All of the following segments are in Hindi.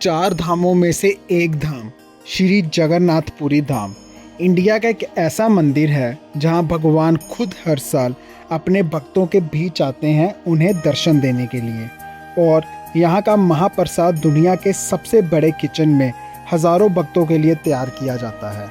चार धामों में से एक धाम श्री जगन्नाथपुरी धाम इंडिया का एक ऐसा मंदिर है जहां भगवान खुद हर साल अपने भक्तों के बीच आते हैं उन्हें दर्शन देने के लिए। और यहां का महाप्रसाद दुनिया के सबसे बड़े किचन में हजारों भक्तों के लिए तैयार किया जाता है।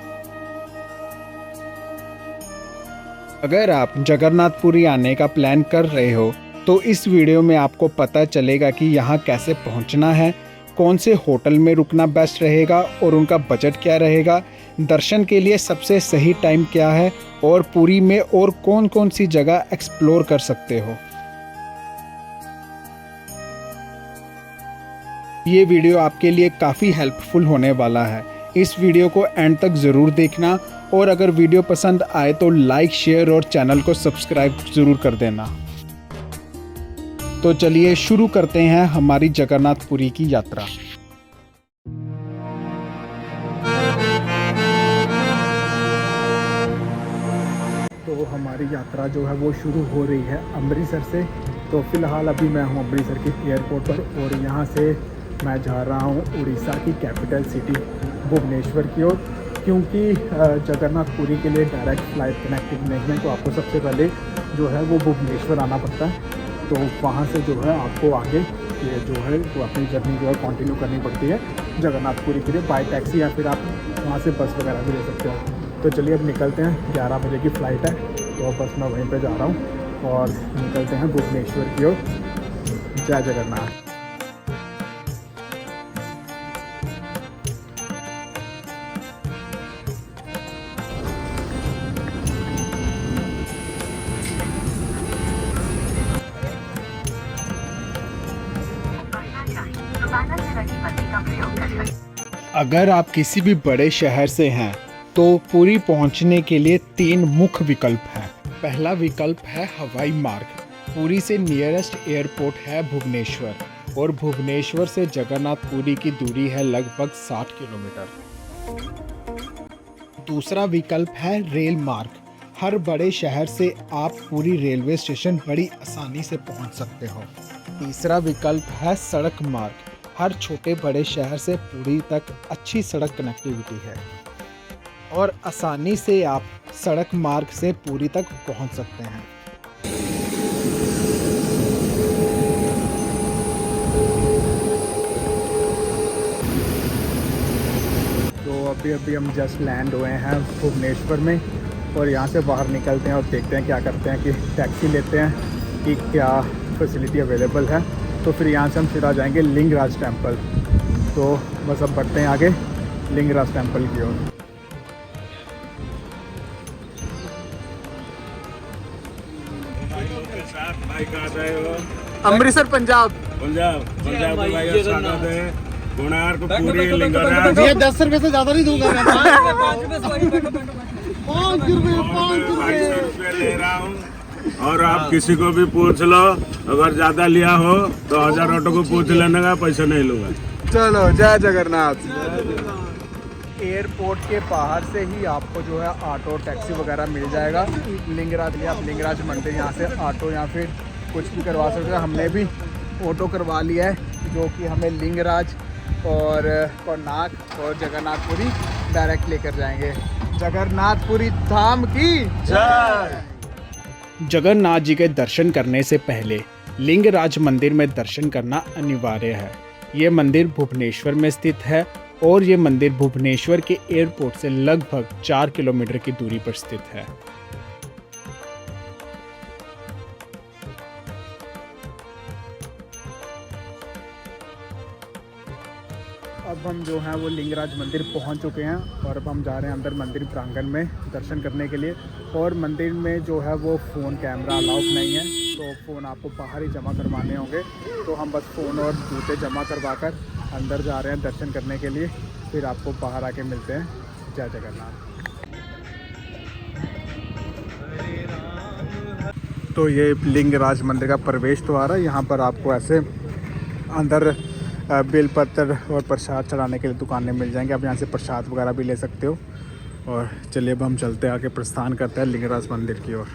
अगर आप जगन्नाथपुरी आने का प्लान कर रहे हो तो इस वीडियो में आपको पता चलेगा कि यहाँ कैसे पहुँचना है, कौन से होटल में रुकना बेस्ट रहेगा और उनका बजट क्या रहेगा, दर्शन के लिए सबसे सही टाइम क्या है और पुरी में और कौन कौन सी जगह एक्सप्लोर कर सकते हो। ये वीडियो आपके लिए काफ़ी हेल्पफुल होने वाला है। इस वीडियो को एंड तक ज़रूर देखना और अगर वीडियो पसंद आए तो लाइक, शेयर और चैनल को सब्सक्राइब ज़रूर कर देना। तो चलिए शुरू करते हैं हमारी जगन्नाथपुरी की यात्रा। तो हमारी यात्रा जो है वो शुरू हो रही है अमृतसर से। तो फ़िलहाल अभी मैं हूँ अमृतसर के एयरपोर्ट पर और यहाँ से मैं जा रहा हूँ उड़ीसा की कैपिटल सिटी भुवनेश्वर की ओर, क्योंकि जगन्नाथपुरी के लिए डायरेक्ट फ़्लाइट कनेक्टिंग नहीं है। तो आपको सबसे पहले जो है वो भुवनेश्वर आना पड़ता है। तो वहाँ से जो है आपको आगे ये जो है वो अपनी जर्नी जो है कंटिन्यू करनी पड़ती है जगन्नाथपुरी के लिए बाय टैक्सी, या फिर आप वहाँ से बस वगैरह भी ले सकते हो। तो चलिए अब निकलते हैं, 11 बजे की फ़्लाइट है तो बस मैं वहीं पे जा रहा हूँ और निकलते हैं भुवनेश्वर की ओर। जय जगन्नाथ। अगर आप किसी भी बड़े शहर से हैं तो पुरी पहुंचने के लिए 3 मुख्य विकल्प हैं। पहला विकल्प है हवाई मार्ग। पुरी से नियरेस्ट एयरपोर्ट है भुवनेश्वर और भुवनेश्वर से जगन्नाथपुरी की दूरी है लगभग 60 किलोमीटर। दूसरा विकल्प है रेल मार्ग। हर बड़े शहर से आप पुरी रेलवे स्टेशन बड़ी आसानी से पहुंच सकते हो। तीसरा विकल्प है सड़क मार्ग। हर छोटे बड़े शहर से पुरी तक अच्छी सड़क कनेक्टिविटी है और आसानी से आप सड़क मार्ग से पुरी तक पहुंच सकते हैं। तो अभी हम जस्ट लैंड हुए हैं भुवनेश्वर में और यहाँ से बाहर निकलते हैं और देखते हैं क्या करते हैं कि टैक्सी लेते हैं कि क्या फैसिलिटी अवेलेबल है। तो फिर यहाँ से हम सीधा जाएंगे लिंगराज टेंपल। तो बस अब बढ़ते हैं आगे लिंगराज टेंपल की ओर। अमृतसर पंजाब कोणार्क पुरी लिंगराज। ये 10 रुपए से ज्यादा नहीं दूंगा मैं। 5 रुपए ले रहा हूँ और आप किसी को भी पूछ लो, अगर ज्यादा लिया हो तो 1000 ऑटो को पूछ लेने का, पैसा नहीं लूंगा। चलो जय जगन्नाथ। एयरपोर्ट के बाहर से ही आपको जो है ऑटो टैक्सी वगैरह मिल जाएगा लिंगराज के लिए। आप लिंगराज मंदिर यहाँ से ऑटो या फिर कुछ भी करवा सकते हो। हमने भी ऑटो करवा लिया है जो कि हमें लिंगराज और कोणार्क और जगन्नाथपुरी डायरेक्ट लेकर जाएंगे। जगन्नाथपुरी धाम की जय। जगन्नाथ जी के दर्शन करने से पहले लिंगराज मंदिर में दर्शन करना अनिवार्य है। ये मंदिर भुवनेश्वर में स्थित है और ये मंदिर भुवनेश्वर के एयरपोर्ट से लगभग 4 किलोमीटर की दूरी पर स्थित है। अब हम जो हैं वो लिंगराज मंदिर पहुंच चुके हैं और अब हम जा रहे हैं अंदर मंदिर प्रांगण में दर्शन करने के लिए। और मंदिर में जो है वो फ़ोन कैमरा अलाउड नहीं है, तो फ़ोन आपको बाहर ही जमा करवाने होंगे। तो हम बस फ़ोन और जूते जमा करवा कर अंदर जा रहे हैं दर्शन करने के लिए। फिर आपको बाहर आके मिलते हैं। जय जगन्नाथ। तो ये लिंगराज मंदिर का प्रवेश द्वार है। यहाँ पर आपको ऐसे अंदर बेलपत्र और प्रसाद चढ़ाने के लिए दुकानें मिल जाएंगी। आप यहाँ से प्रसाद वगैरह भी ले सकते हो। और चलिए अब हम चलते हैं, आगे प्रस्थान करते हैं लिंगराज मंदिर की ओर।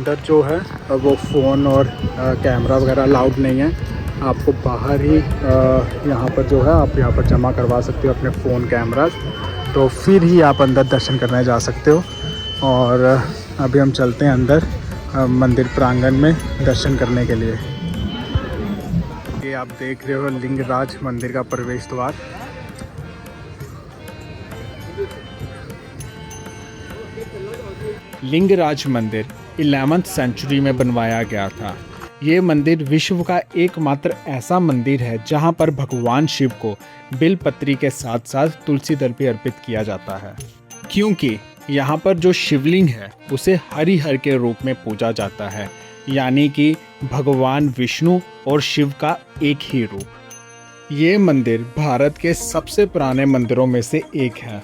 अंदर जो है वो फ़ोन और कैमरा वगैरह अलाउड नहीं है। आपको बाहर ही यहाँ पर जो है आप यहाँ पर जमा करवा सकते हो अपने फ़ोन कैमरास, तो फिर ही आप अंदर दर्शन करने जा सकते हो। और अभी हम चलते हैं अंदर मंदिर प्रांगण में दर्शन करने के लिए। ये आप देख रहे हो लिंगराज मंदिर का प्रवेश द्वार। लिंगराज मंदिर 11वीं सेंचुरी में बनवाया गया था। ये मंदिर विश्व का एकमात्र ऐसा मंदिर है जहां पर भगवान शिव को बिलपत्री के साथ साथ तुलसी दल भी अर्पित किया जाता है, क्योंकि यहाँ पर जो शिवलिंग है उसे हरिहर के रूप में पूजा जाता है, यानी कि भगवान विष्णु और शिव का एक ही रूप। ये मंदिर भारत के सबसे पुराने मंदिरों में से एक है।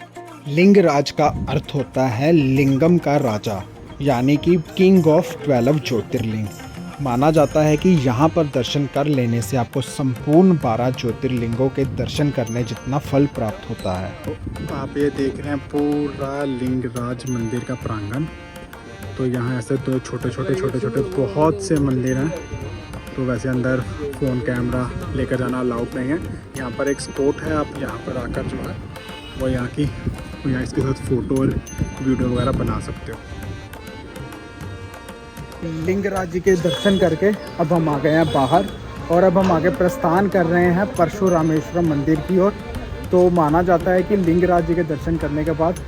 लिंगराज का अर्थ होता है लिंगम का राजा, यानी कि किंग ऑफ 12 ज्योतिर्लिंग। माना जाता है कि यहाँ पर दर्शन कर लेने से आपको संपूर्ण 12 ज्योतिर्लिंगों के दर्शन करने जितना फल प्राप्त होता है। तो आप ये देख रहे हैं पूरा लिंगराज मंदिर का प्रांगण। तो यहाँ ऐसे तो छोटे छोटे बहुत से मंदिर हैं। तो वैसे अंदर फ़ोन कैमरा लेकर जाना अलाउड नहीं है। यहाँ पर एक स्पॉट है, आप यहाँ पर आकर जो है वो यहाँ इसके साथ फ़ोटो और वीडियो वगैरह बना सकते हो। लिंगराज जी के दर्शन करके अब हम आ गए हैं बाहर और अब हम आगे प्रस्थान कर रहे हैं परशुरामेश्वरम मंदिर की ओर। तो माना जाता है कि लिंगराज जी के दर्शन करने के बाद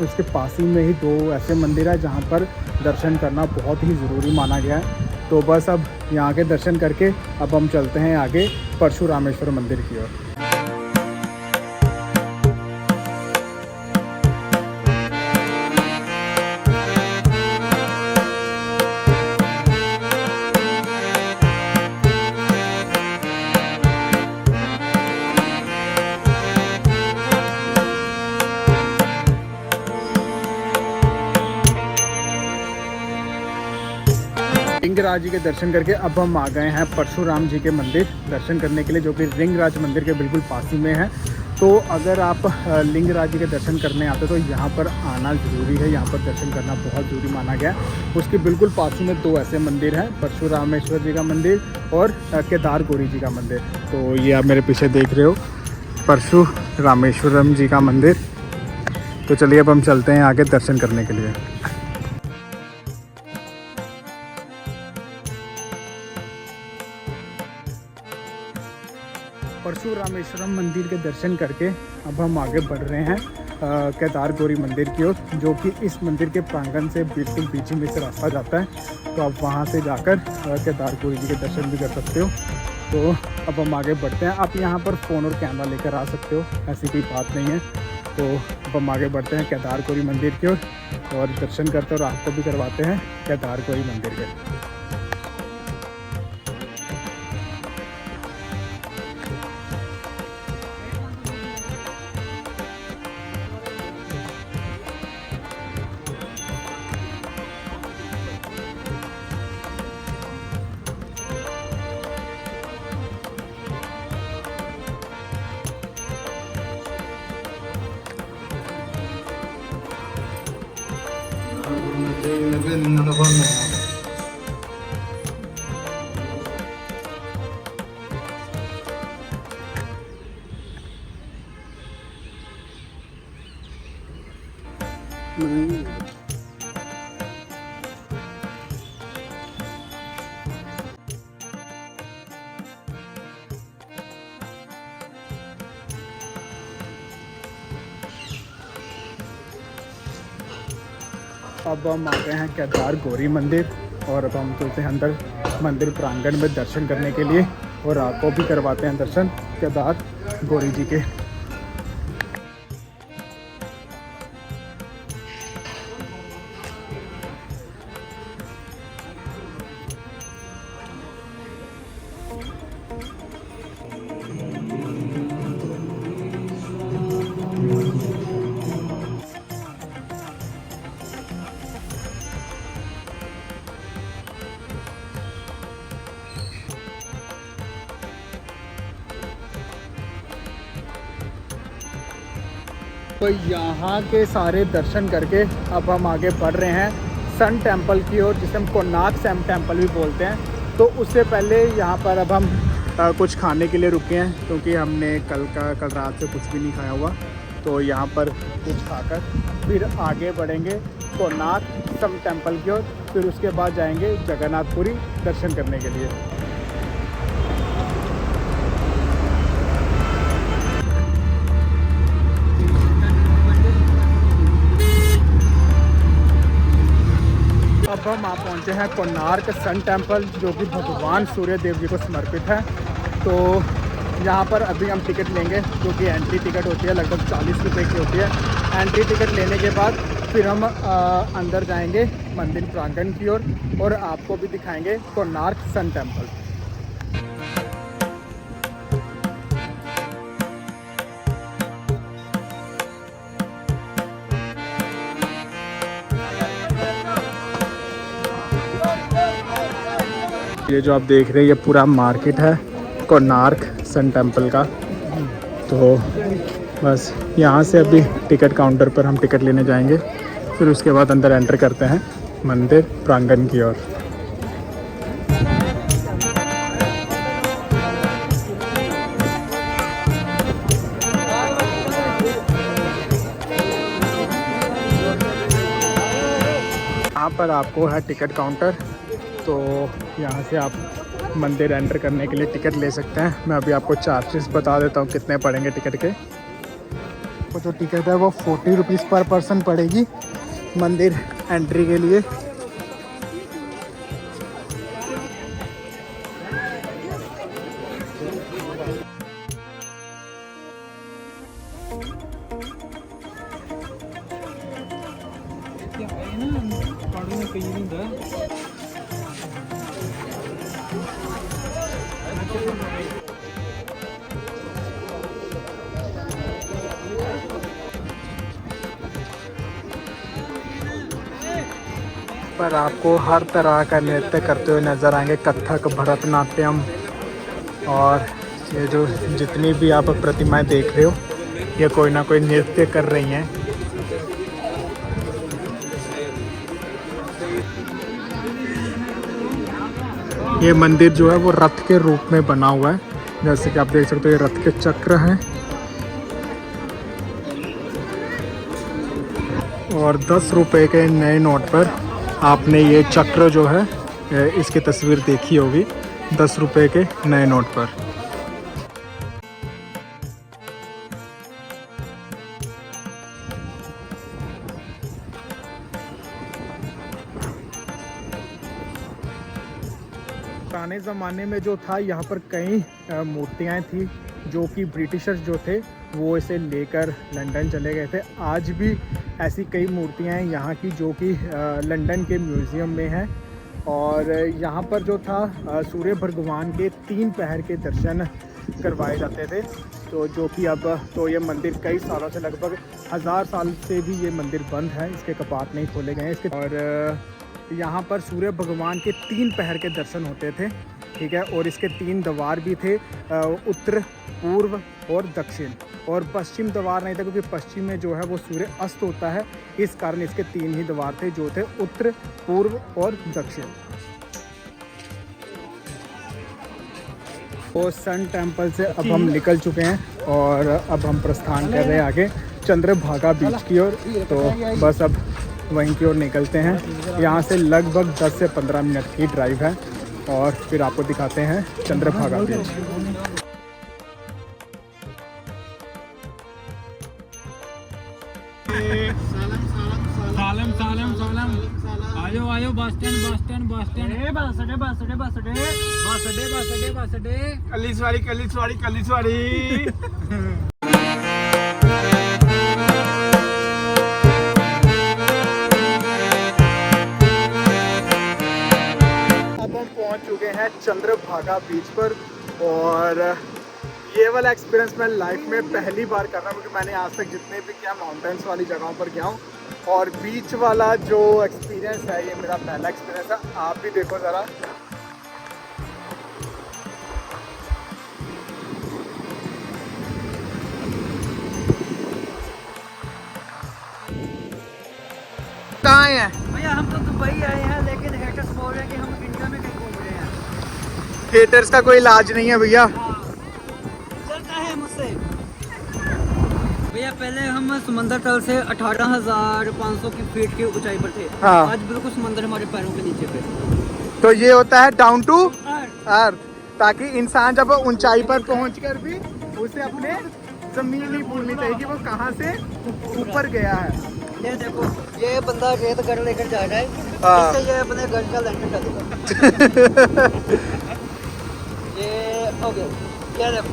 उसके पास ही में ही 2 ऐसे मंदिर है जहां पर दर्शन करना बहुत ही ज़रूरी माना गया है। तो बस अब यहाँ के दर्शन करके अब हम चलते हैं आगे परशुरामेश्वर मंदिर की ओर। लिंगराज जी के दर्शन करके अब हम आ गए हैं परशुराम जी के मंदिर दर्शन करने के लिए, जो कि लिंगराज मंदिर के बिल्कुल पास ही में है। तो अगर आप लिंगराज जी के दर्शन करने आते तो यहाँ पर आना ज़रूरी है, यहाँ पर दर्शन करना बहुत ज़रूरी माना गया है। उसके बिल्कुल पास में 2 ऐसे मंदिर हैं, परशुरामेश्वर जी का मंदिर और केदार गौरी जी का मंदिर। तो ये आप मेरे पीछे देख रहे हो परशुरामेश्वरम जी का मंदिर। तो चलिए अब हम चलते हैं आगे दर्शन करने के लिए। परशुरामेश्वरम मंदिर के दर्शन करके अब हम आगे बढ़ रहे हैं केदार गौरी मंदिर की ओर, जो कि इस मंदिर के प्रांगण से बिल्कुल बीच में से रास्ता जाता है। तो आप वहां से जाकर केदार गौरी जी के दर्शन भी कर सकते हो। तो अब हम आगे बढ़ते हैं। आप यहां पर फ़ोन और कैमरा लेकर आ सकते हो, ऐसी कोई बात नहीं है। तो अब हम आगे बढ़ते हैं केदार गौरी मंदिर की ओर और दर्शन करते और आपको भी करवाते हैं केदार गौरी मंदिर के। अब हम आ गए हैं केदार गौरी मंदिर और अब हम चलते हैं अंदर मंदिर प्रांगण में दर्शन करने के लिए और आपको भी करवाते हैं दर्शन केदार गौरी जी के। तो यहाँ के सारे दर्शन करके अब हम आगे बढ़ रहे हैं सन टेम्पल की ओर, जिसे हम कोणार्क सन टेम्पल भी बोलते हैं। तो उससे पहले यहाँ पर अब हम कुछ खाने के लिए रुके हैं, क्योंकि हमने कल रात से कुछ भी नहीं खाया हुआ। तो यहाँ पर कुछ खाकर फिर आगे बढ़ेंगे कोणार्क सन टेम्पल की ओर, फिर उसके बाद जाएंगे जगन्नाथपुरी दर्शन करने के लिए। अब हम आप पहुँचे हैं कोणार्क सन टेम्पल, जो कि भगवान सूर्य देव जी को समर्पित है। तो यहाँ पर अभी हम टिकट लेंगे, जो कि एंट्री टिकट होती है, लगभग 40 रुपये की होती है। एंट्री टिकट लेने के बाद फिर हम अंदर जाएंगे मंदिर प्रांगण की ओर, और आपको भी दिखाएंगे कोणार्क सन टेम्पल। ये जो आप देख रहे हैं ये पूरा मार्केट है कोणार्क सन टेम्पल का। तो बस यहाँ से अभी टिकट काउंटर पर हम टिकट लेने जाएंगे, फिर उसके बाद अंदर एंटर करते हैं मंदिर प्रांगण की ओर। यहाँ पर आपको है टिकट काउंटर, तो यहाँ से आप मंदिर एंटर करने के लिए टिकट ले सकते हैं। मैं अभी आपको चार्जेस बता देता हूँ कितने पड़ेंगे टिकट के। तो जो टिकट है वो 40 रुपीज़ पर पर्सन पड़ेगी मंदिर एंट्री के लिए। पर आपको हर तरह का नृत्य करते हुए नज़र आएंगे, कथक, भरतनाट्यम, और ये जो जितनी भी आप प्रतिमाएं देख रहे हो ये कोई ना कोई नृत्य कर रही हैं। ये मंदिर जो है वो रथ के रूप में बना हुआ है, जैसे कि आप देख सकते हो ये रथ के चक्र हैं। और 10 रुपए के नए नोट पर आपने ये चक्र जो है इसकी तस्वीर देखी होगी, 10 रुपए के नए नोट पर। पुराने ज़माने में जो था यहाँ पर कई मूर्तियाँ थी, जो कि ब्रिटिशर्स जो थे वो इसे लेकर लंदन चले गए थे। आज भी ऐसी कई मूर्तियाँ हैं यहाँ की, जो कि लंदन के म्यूज़ियम में हैं। और यहाँ पर जो था सूर्य भगवान के 3 पहर के दर्शन करवाए जाते थे। तो जो कि अब तो ये मंदिर कई सालों से, लगभग 1000 साल से भी ये मंदिर बंद है, इसके कपाट नहीं खोले गए हैं इसके। और यहाँ पर सूर्य भगवान के 3 पहर के दर्शन होते थे, ठीक है। और इसके 3 द्वार भी थे, उत्तर, पूर्व और दक्षिण। और पश्चिम द्वार नहीं था, क्योंकि पश्चिम में जो है वो सूर्य अस्त होता है, इस कारण इसके 3 ही द्वार थे, जो थे उत्तर, पूर्व और दक्षिण। तो सन टेम्पल से अब हम निकल चुके हैं और अब हम प्रस्थान कर रहे हैं आगे चंद्रभागा बीच की ओर। तो बस अब वहीं की ओर निकलते हैं। यहाँ से लगभग 10 से 15 मिनट की ड्राइव है, और फिर आपको दिखाते हैं चंद्रभागा बीच। आयो आयो बस स्टैंड बस अड्डे कलीसवाड़ी अब हम पहुंच चुके हैं चंद्रभागा बीच पर, और ये वाला एक्सपीरियंस मैं लाइफ में पहली बार कर रहा हूँ, क्योंकि मैंने आज तक जितने भी किया माउंटेन्स वाली जगहों पर गया हूँ, और बीच वाला जो एक्सपीरियंस है ये मेरा पहला एक्सपीरियंस है। आप भी देखो ज़रा, कहाँ है? भैया हम तो दुबई आए हैं, लेकिन हेटर्स बोल रहे हैं कि हम इंडिया में कहीं घूम रहे हैं। हेटर्स का कोई इलाज नहीं है भैया। चलता है मुझसे भैया। पहले हम समंदर तल से 18,500 की फीट की ऊंचाई पर थे। हाँ। आज बिल्कुल समंदर हमारे पैरों के नीचे पे। तो ये होता है डाउन टू अर्थ। अर्थ, ताकि इंसान जब ऊंचाई पर पहुंचकर भी उसे अपने जमीन नहीं भूलनी चाहिए कि वो कहाँ से ऊपर गया है। ये देखो, ये बंदा रेत घर लेकर जा रहा है, हाँ। इससे ये अपने घर का लेंटर डालेगा। ये हो गया। ये देखो,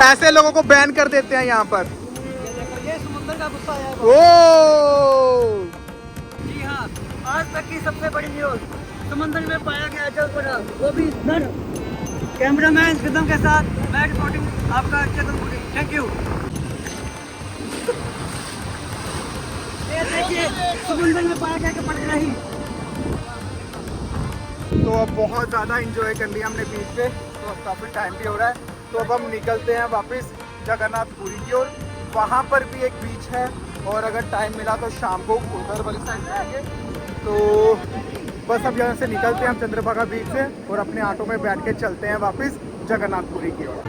ऐसे लोगों को बैन कर देते हैं यहाँ पर। ये देखो, ये समुद्र का गुस्सा आया है। ओ जी हाँ, आज तक की सबसे बड़ी न्यूज, समुद्र में पाया गया जल पड़ा, वो भी नर। कैमरामैन कदम के साथ मैं रिपोर्टिंग आपका चेतनपुरी। Thank you. ये देखिए, समुद्र में पाया गया कि पड़ रही। तो अब बहुत ज़्यादा इंजॉय कर लिया हमने बीच पे, तो अब काफ़ी टाइम भी हो रहा है। तो अब हम निकलते हैं वापस जगन्नाथपुरी की ओर। वहाँ पर भी एक बीच है, और अगर टाइम मिला तो शाम को उधर वाली साइड जाएंगे। तो बस अब यहाँ से निकलते हैं हम चंद्रभागा बीच से, और अपने ऑटो में बैठ के चलते हैं वापस जगन्नाथपुरी की ओर।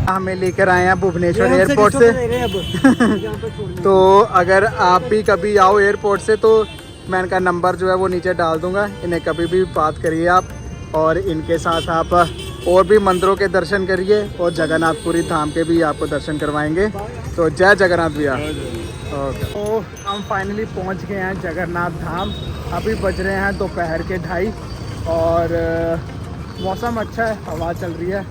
हमें लेकर आए हैं भुवनेश्वर एयरपोर्ट से। तो अगर आप भी कभी आओ एयरपोर्ट से, तो मैं इनका नंबर जो है वो नीचे डाल दूंगा, इन्हें कभी भी बात करिए आप, और इनके साथ आप और भी मंदिरों के दर्शन करिए, और जगन्नाथपुरी धाम के भी आपको दर्शन करवाएंगे। तो जय जगन्नाथ भैया। ओके, तो हम फाइनली पहुंच गए हैं जगन्नाथ धाम। अभी बज रहे हैं दोपहर के 2:30, और मौसम अच्छा है, हवा चल रही है।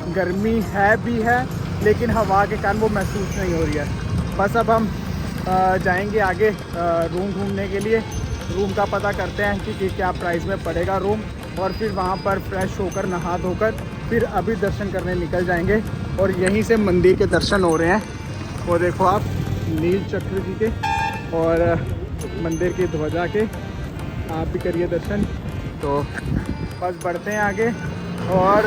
गर्मी है भी है, लेकिन हवा के कारण वो महसूस नहीं हो रही है। बस अब हम जाएंगे आगे रूम ढूंढने के लिए। रूम का पता करते हैं कि क्या प्राइस में पड़ेगा रूम, और फिर वहाँ पर फ्रेश होकर नहा धोकर फिर अभी दर्शन करने निकल जाएंगे। और यहीं से मंदिर के दर्शन हो रहे हैं, वो देखो आप, नील चक्र जी के और मंदिर की ध्वजा के, आप भी करिए दर्शन। तो बस बढ़ते हैं आगे, और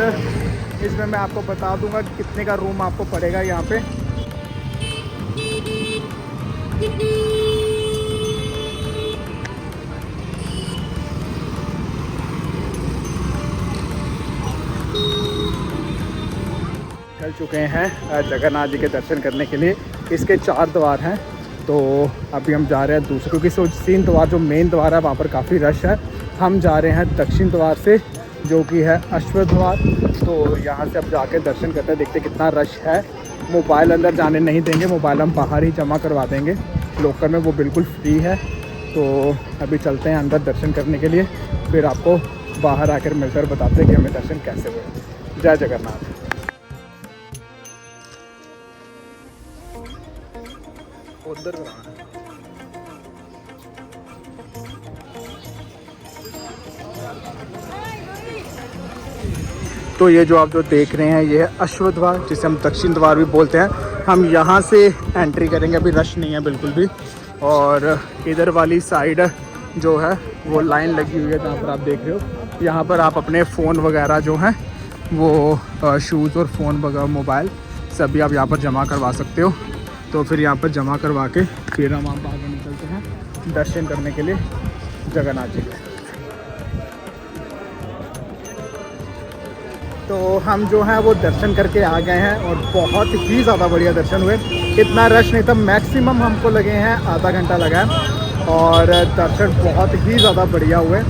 इसमें मैं आपको बता दूंगा कि कितने का रूम आपको पड़ेगा यहाँ पे। चल चुके हैं जगन्नाथ जी के दर्शन करने के लिए। इसके 4 द्वार हैं, तो अभी हम जा रहे हैं दूसरे, क्योंकि 3 द्वार जो मेन द्वार है वहाँ पर काफ़ी रश है। हम जा रहे हैं दक्षिण द्वार से, जो कि है अश्व द्वार। तो यहाँ से अब जाके दर्शन करते हैं, देखते कितना रश है। मोबाइल अंदर जाने नहीं देंगे, मोबाइल हम बाहर ही जमा करवा देंगे लोकर में, वो बिल्कुल फ्री है। तो अभी चलते हैं अंदर दर्शन करने के लिए, फिर आपको बाहर आकर मिलकर बताते हैं कि हमें दर्शन कैसे हुए। जय जगन्नाथ। उधर तो ये जो आप जो देख रहे हैं, ये है अश्व द्वार, जिसे हम दक्षिण द्वार भी बोलते हैं। हम यहाँ से एंट्री करेंगे, अभी रश नहीं है बिल्कुल भी। और इधर वाली साइड जो है वो लाइन लगी हुई है, जहाँ पर आप देख रहे हो। यहाँ पर आप अपने फ़ोन वगैरह जो हैं वो शूज़ और फ़ोन वगैरह, मोबाइल सभी आप यहाँ पर जमा करवा सकते हो। तो फिर यहाँ पर जमा करवा के फिर हम आगे निकलते हैं दर्शन करने के लिए जगन्नाथ जी के। तो हम जो हैं वो दर्शन करके आ गए हैं, और बहुत ही ज़्यादा बढ़िया दर्शन हुए। इतना रश नहीं था, मैक्सिमम हमको लगे हैं आधा घंटा लगा है, और दर्शन बहुत ही ज़्यादा बढ़िया हुए।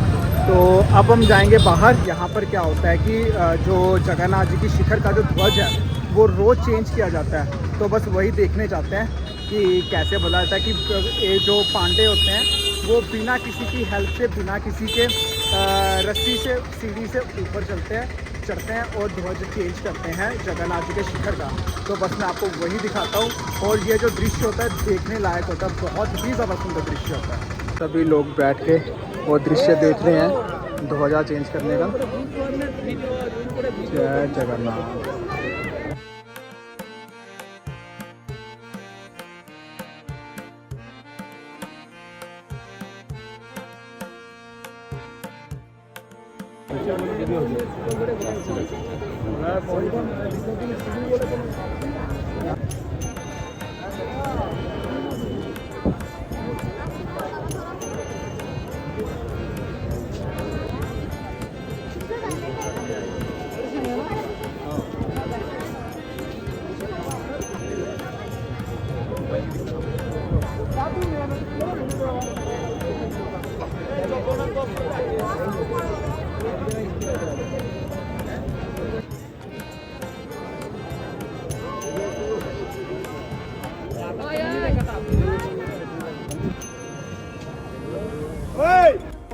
तो अब हम जाएंगे बाहर। यहाँ पर क्या होता है कि जो जगन्नाथ जी की शिखर का जो ध्वज है वो रोज़ चेंज किया जाता है। तो बस वही देखने जाते हैं कि कैसे बोला जाता है कि ये जो पांडे होते हैं वो बिना किसी की हेल्प से, बिना किसी के रस्सी से, सीढ़ी से ऊपर चढ़ते हैं और ध्वज चेंज करते हैं जगन्नाथ जी के शिखर का। तो बस मैं आपको वही दिखाता हूँ, और ये जो दृश्य होता है देखने लायक होता है, बहुत ही ज़्यादा सुंदर दृश्य होता है। सभी लोग बैठ के वो दृश्य देख रहे हैं ध्वजा चेंज करने का। जय जगन्नाथ।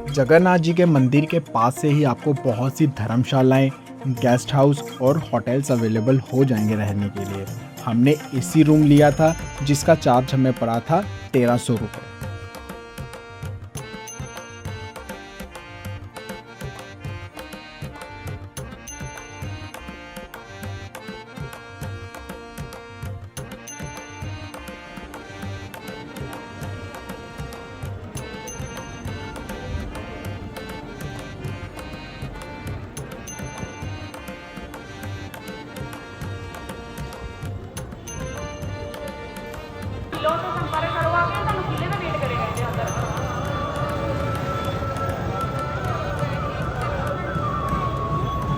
जगन्नाथ जी के मंदिर के पास से ही आपको बहुत सी धर्मशालाएं, गेस्ट हाउस और होटल्स अवेलेबल हो जाएंगे रहने के लिए। हमने एसी रूम लिया था जिसका चार्ज हमें पड़ा था 1300 रुपये।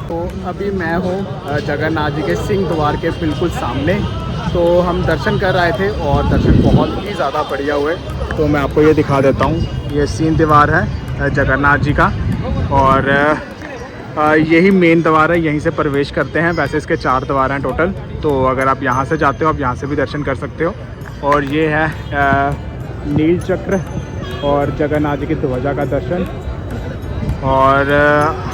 तो अभी मैं हूँ जगन्नाथ जी के सिंह द्वार के बिल्कुल सामने। तो हम दर्शन कर रहे थे और दर्शन बहुत ही ज़्यादा बढ़िया हुए। तो मैं आपको ये दिखा देता हूँ, ये सिंह द्वार है जगन्नाथ जी का और यही मेन द्वार है, यहीं से प्रवेश करते हैं। वैसे इसके 4 द्वार हैं टोटल, तो अगर आप यहाँ से जाते हो आप यहाँ से भी दर्शन कर सकते हो। और ये है नील चक्र और जगन्नाथ जी की ध्वजा का दर्शन। और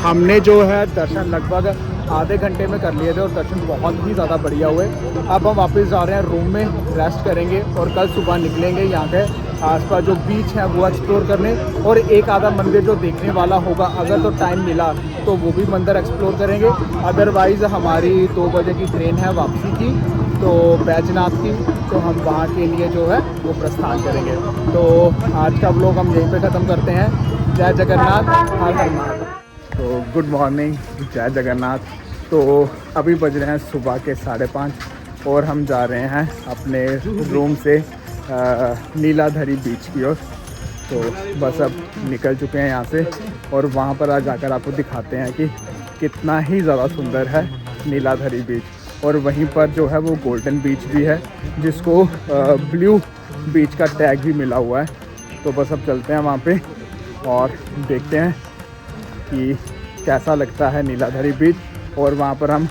हमने जो है दर्शन लगभग आधे घंटे में कर लिए थे और दर्शन बहुत ही ज़्यादा बढ़िया हुए। अब हम वापस जा रहे हैं रूम में, रेस्ट करेंगे और कल सुबह निकलेंगे यहाँ के आसपास जो बीच है वो एक्सप्लोर करने। और एक आधा मंदिर जो देखने वाला होगा, अगर तो टाइम मिला तो वो भी मंदिर एक्सप्लोर करेंगे। अदरवाइज़ हमारी 2 बजे की ट्रेन है वापसी की, तो बैजनाथ की, तो हम वहाँ के लिए जो है वो प्रस्थान करेंगे। तो आज का व्लॉग हम यहीं पे ख़त्म करते हैं। जय जगन्नाथ, हर हर महादेव। तो गुड मॉर्निंग, जय जगन्नाथ। तो अभी बज रहे हैं सुबह के 5:30 और हम जा रहे हैं अपने रूम से नीलाधरी बीच की ओर। तो बस अब निकल चुके हैं यहाँ से और वहाँ पर आज जाकर आपको दिखाते हैं कि कितना ही ज़्यादा सुंदर है नीलाधरी बीच। और वहीं पर जो है वो गोल्डन बीच भी है, जिसको ब्लू बीच का टैग भी मिला हुआ है। तो बस अब चलते हैं वहाँ पे और देखते हैं कि कैसा लगता है नीलाधरी बीच। और वहाँ पर हम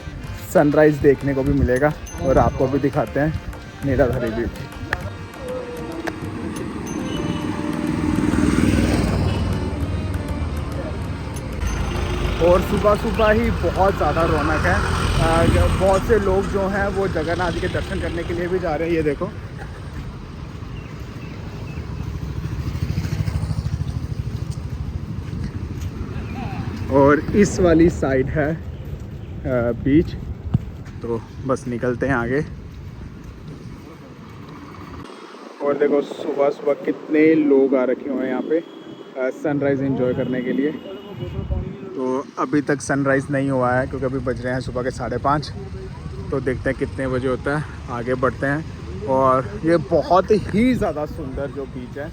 सनराइज़ देखने को भी मिलेगा और आपको भी दिखाते हैं नीलाधरी बीच। और सुबह सुबह ही बहुत ज़्यादा रौनक है। बहुत से लोग जो हैं वो जगन्नाथ जी के दर्शन करने के लिए भी जा रहे हैं। ये देखो, और इस वाली साइड है बीच। तो बस निकलते हैं आगे। और देखो सुबह सुबह कितने लोग आ रखे हुए हैं यहाँ पे सनराइज़ एंजॉय करने के लिए। तो अभी तक सनराइज़ नहीं हुआ है क्योंकि अभी बज रहे हैं सुबह के 5:30। तो देखते हैं कितने बजे होता है, आगे बढ़ते हैं। और ये बहुत ही ज़्यादा सुंदर जो बीच है।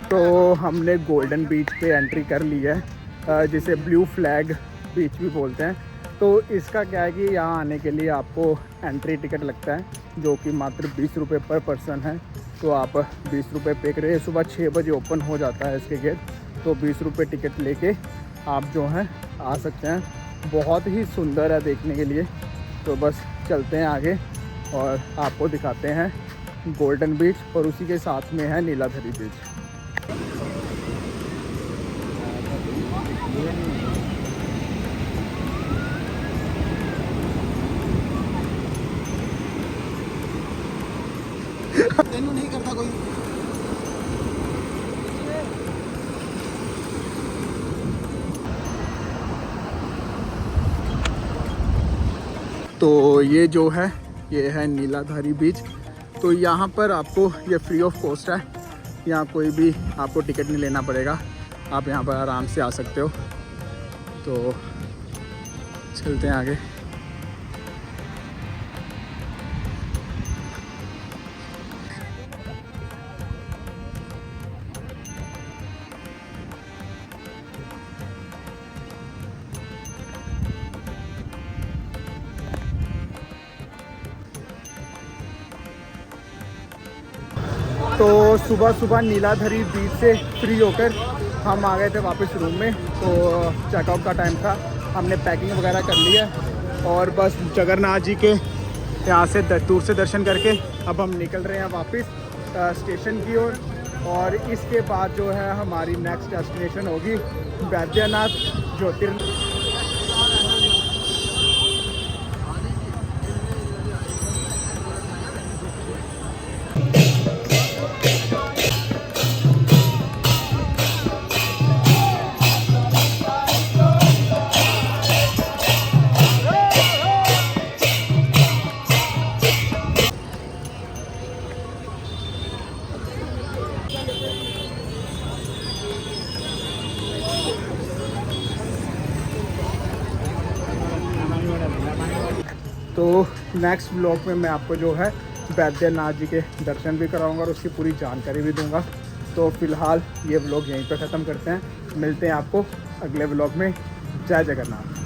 तो हमने गोल्डन बीच पे एंट्री कर ली है, जिसे ब्लू फ्लैग बीच भी बोलते हैं। तो इसका क्या है कि यहाँ आने के लिए आपको एंट्री टिकट लगता है, जो कि मात्र 20 रुपये पर पर्सन है। तो आप 20 रुपये पे करें। सुबह 6 बजे ओपन हो जाता है इसके गेट, तो 20 रुपये टिकट लेके आप जो हैं आ सकते हैं। बहुत ही सुंदर है देखने के लिए। तो बस चलते हैं आगे और आपको दिखाते हैं गोल्डन बीच और उसी के साथ में है नीलाधरी बीच। तेनू नहीं करता कोई। तो ये जो है ये है नीलाधारी बीच। तो यहाँ पर आपको ये फ्री ऑफ कॉस्ट है, यहाँ कोई भी आपको टिकट नहीं लेना पड़ेगा, आप यहाँ पर आराम से आ सकते हो। तो चलते हैं आगे। तो सुबह सुबह नीलाधरी बीच से फ्री होकर हम आ गए थे वापस रूम में। तो चेकआउट का टाइम था, हमने पैकिंग वगैरह कर लिया और बस जगन्नाथ जी के यहाँ से दूर से दर्शन करके अब हम निकल रहे हैं वापस स्टेशन की ओर। और इसके बाद जो है हमारी नेक्स्ट डेस्टिनेशन होगी बैद्यनाथ ज्योतिर्लिंग। तो नेक्स्ट ब्लॉग में मैं आपको जो है बैद्यनाथ जी के दर्शन भी कराऊंगा और उसकी पूरी जानकारी भी दूंगा। तो फ़िलहाल ये ब्लॉग यहीं पर ख़त्म करते हैं, मिलते हैं आपको अगले ब्लॉग में। जय जगन्नाथ।